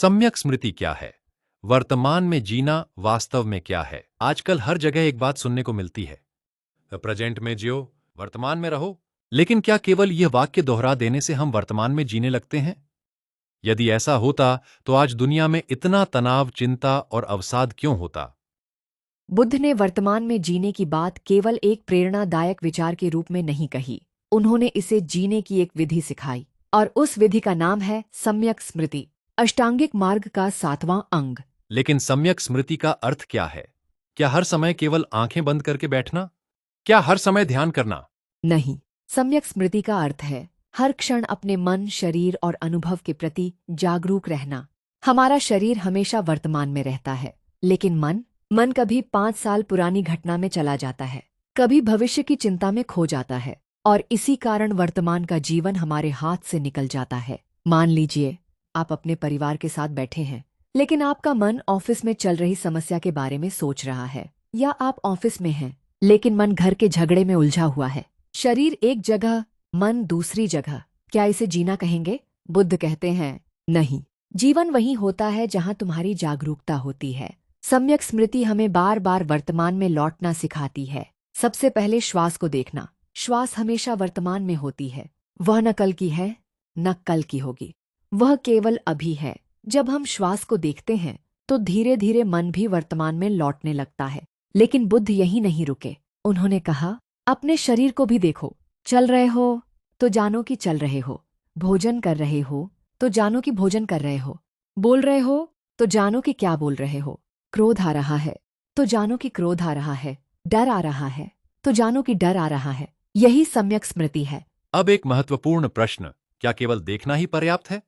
सम्यक स्मृति क्या है? वर्तमान में जीना वास्तव में क्या है? आजकल हर जगह एक बात सुनने को मिलती है, प्रेजेंट में जियो, वर्तमान में रहो। लेकिन क्या केवल यह वाक्य दोहरा देने से हम वर्तमान में जीने लगते हैं? यदि ऐसा होता तो आज दुनिया में इतना तनाव, चिंता और अवसाद क्यों होता? बुद्ध ने वर्तमान में जीने की बात केवल एक प्रेरणादायक विचार के रूप में नहीं कही। उन्होंने इसे जीने की एक विधि सिखाई, और उस विधि का नाम है सम्यक स्मृति, अष्टांगिक मार्ग का 7वां अंग। लेकिन सम्यक स्मृति का अर्थ क्या है? क्या हर समय केवल आंखें बंद करके बैठना? क्या हर समय ध्यान करना? नहीं, सम्यक स्मृति का अर्थ है हर क्षण अपने मन, शरीर और अनुभव के प्रति जागरूक रहना। हमारा शरीर हमेशा वर्तमान में रहता है, लेकिन मन कभी 5 साल पुरानी घटना में चला जाता है, कभी भविष्य की चिंता में खो जाता है, और इसी कारण वर्तमान का जीवन हमारे हाथ से निकल जाता है। मान लीजिए आप अपने परिवार के साथ बैठे हैं, लेकिन आपका मन ऑफिस में चल रही समस्या के बारे में सोच रहा है, या आप ऑफिस में हैं लेकिन मन घर के झगड़े में उलझा हुआ है। शरीर एक जगह, मन दूसरी जगह। क्या इसे जीना कहेंगे? बुद्ध कहते हैं, नहीं, जीवन वही होता है जहां तुम्हारी जागरूकता होती है। सम्यक स्मृति हमें बार बार वर्तमान में लौटना सिखाती है। सबसे पहले श्वास को देखना। श्वास हमेशा वर्तमान में होती है। वह न कल की है, न कल की होगी, वह केवल अभी है। जब हम श्वास को देखते हैं तो धीरे धीरे मन भी वर्तमान में लौटने लगता है। लेकिन बुद्ध यही नहीं रुके। उन्होंने कहा, अपने शरीर को भी देखो। चल रहे हो तो जानो कि चल रहे हो, भोजन कर रहे हो तो जानो कि भोजन कर रहे हो, बोल रहे हो तो जानो कि क्या बोल रहे हो, क्रोध आ रहा है तो जानो कि क्रोध आ रहा है, डर आ रहा है तो जानो कि डर आ रहा है। यही सम्यक स्मृति है। अब एक महत्वपूर्ण प्रश्न, क्या केवल देखना ही पर्याप्त है?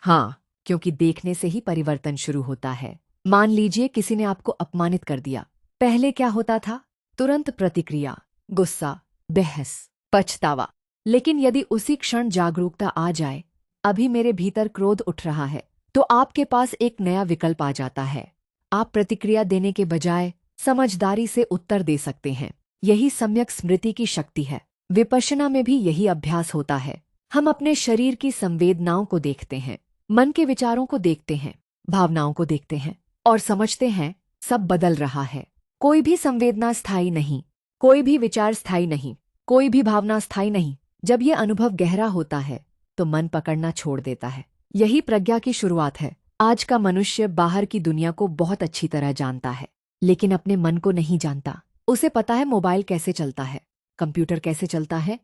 हाँ, क्योंकि देखने से ही परिवर्तन शुरू होता है। मान लीजिए किसी ने आपको अपमानित कर दिया। पहले क्या होता था? तुरंत प्रतिक्रिया, गुस्सा, बहस, पछतावा। लेकिन यदि उसी क्षण जागरूकता आ जाए, अभी मेरे भीतर क्रोध उठ रहा है, तो आपके पास एक नया विकल्प आ जाता है। आप प्रतिक्रिया देने के बजाय समझदारी से उत्तर दे सकते हैं। यही सम्यक स्मृति की शक्ति है। विपश्यना में भी यही अभ्यास होता है। हम अपने शरीर की संवेदनाओं को देखते हैं, मन के विचारों को देखते हैं, भावनाओं को देखते हैं, और समझते हैं सब बदल रहा है। कोई भी संवेदना स्थायी नहीं, कोई भी विचार स्थायी नहीं, कोई भी भावना स्थायी नहीं। जब ये अनुभव गहरा होता है तो मन पकड़ना छोड़ देता है। यही प्रज्ञा की शुरुआत है। आज का मनुष्य बाहर की दुनिया को बहुत अच्छी तरह जानता है, लेकिन अपने मन को नहीं जानता। उसे पता है मोबाइल कैसे चलता है, कंप्यूटर कैसे चलता है,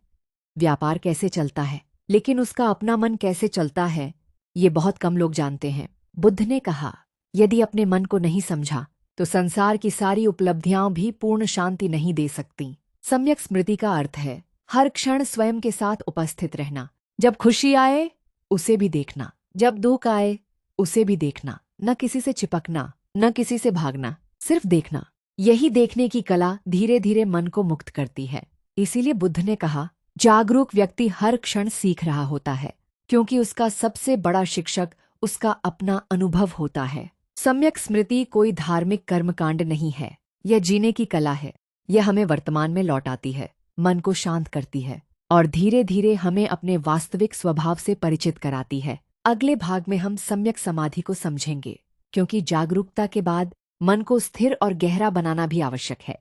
व्यापार कैसे चलता है, लेकिन उसका अपना मन कैसे चलता है, ये बहुत कम लोग जानते हैं। बुद्ध ने कहा, यदि अपने मन को नहीं समझा तो संसार की सारी उपलब्धियां भी पूर्ण शांति नहीं दे सकती। सम्यक स्मृति का अर्थ है हर क्षण स्वयं के साथ उपस्थित रहना। जब खुशी आए उसे भी देखना, जब दुख आए उसे भी देखना। न किसी से चिपकना, न किसी से भागना, सिर्फ देखना। यही देखने की कला धीरे धीरे मन को मुक्त करती है। इसीलिए बुद्ध ने कहा, जागरूक व्यक्ति हर क्षण सीख रहा होता है, क्योंकि उसका सबसे बड़ा शिक्षक उसका अपना अनुभव होता है। सम्यक स्मृति कोई धार्मिक कर्मकांड नहीं है, यह जीने की कला है। यह हमें वर्तमान में लौटाती है, मन को शांत करती है, और धीरे धीरे हमें अपने वास्तविक स्वभाव से परिचित कराती है। अगले भाग में हम सम्यक समाधि को समझेंगे, क्योंकि जागरूकता के बाद मन को स्थिर और गहरा बनाना भी आवश्यक है।